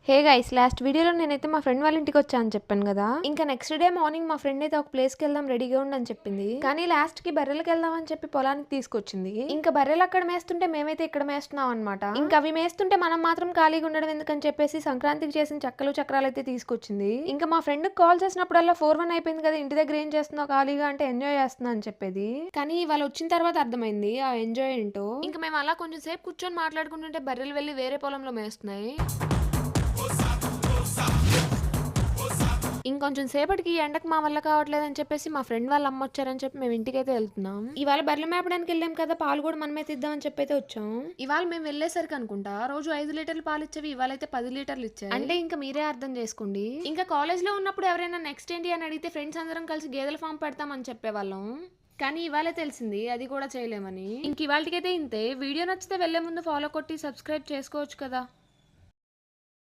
Hey guys, last వీడియోలో నేనైతే మా ఫ్రెండ్ వాళ్ళ ఇంటికి వచ్చా అని చెప్పాను కదా. ఇంకా నెక్స్ట్ డే మార్నింగ్ మా ఫ్రెండ్ అయితే ఒక ప్లేస్ కి వెళ్దాం రెడీగా ఉండని చెప్పింది. కానీ లాస్ట్ కి బర్రెలకు వెళ్దాం అని చెప్పి పొలానికి తీసుకొచ్చింది. ఇంకా బర్రెలు అక్కడ మేస్తుంటే మేమైతే ఇక్కడ మేస్తున్నాం అనమాట. ఇంకా అవి మేస్తుంటే మనం మాత్రం ఖాళీగా ఉండడం ఎందుకని చెప్పేసి సంక్రాంతికి చేసిన చక్కలు చక్రాలు అయితే తీసుకొచ్చింది. ఇంకా మా ఫ్రెండ్ కాల్ చేసినప్పుడల్లా 4-1 అయిపోయింది కదా, ఇంటి దగ్గర ఏం చేస్తున్నావు ఖాళీగా అంటే ఎంజాయ్ చేస్తున్నా అని చెప్పేది. కానీ వాళ్ళు వచ్చిన తర్వాత అర్థమైంది ఆ ఎంజాయ్ ఏంటో. ఇంకా మేము అలా కొంచెం సేపు కూర్చొని మాట్లాడుకుంటుంటే బర్రెలు వెళ్ళి వేరే పొలంలో మేస్తున్నాయి. ఇంకొంచెం సేపటికి ఎండకు మా వల్ల కావట్లేదని చెప్పేసి మా ఫ్రెండ్ వాళ్ళ అమ్మ వచ్చారని చెప్పి మేము ఇంటికైతే వెళ్తున్నాం. ఇవాళ బర్రెలు మేపడానికి వెళ్ళాం కదా, పాలు కూడా మనమే తిద్దామని చెప్పి అయితే వచ్చాం. ఇవాళ మేము వెళ్ళేసరికి అనుకుంటా రోజు 5 లీటర్లు పాలు ఇచ్చేవి, ఇవాళ అయితే 10 లీటర్లు ఇచ్చాయి. అంటే ఇంకా మీరే అర్థం చేసుకోండి. ఇంకా కాలేజ్ లో ఉన్నప్పుడు ఎవరైనా నెక్స్ట్ ఏంటి అని అడిగితే ఫ్రెండ్స్ అందరం కలిసి గేదెల ఫామ్ పెడతామని చెప్పేవాళ్ళం. కానీ ఇవాళ తెలిసింది అది కూడా చేయలేమని. ఇంక ఇవాళకైతే ఇంతే. వీడియో నచ్చితే వెళ్లే ముందు ఫాలో కొట్టి సబ్స్క్రైబ్ చేసుకోవచ్చు కదా.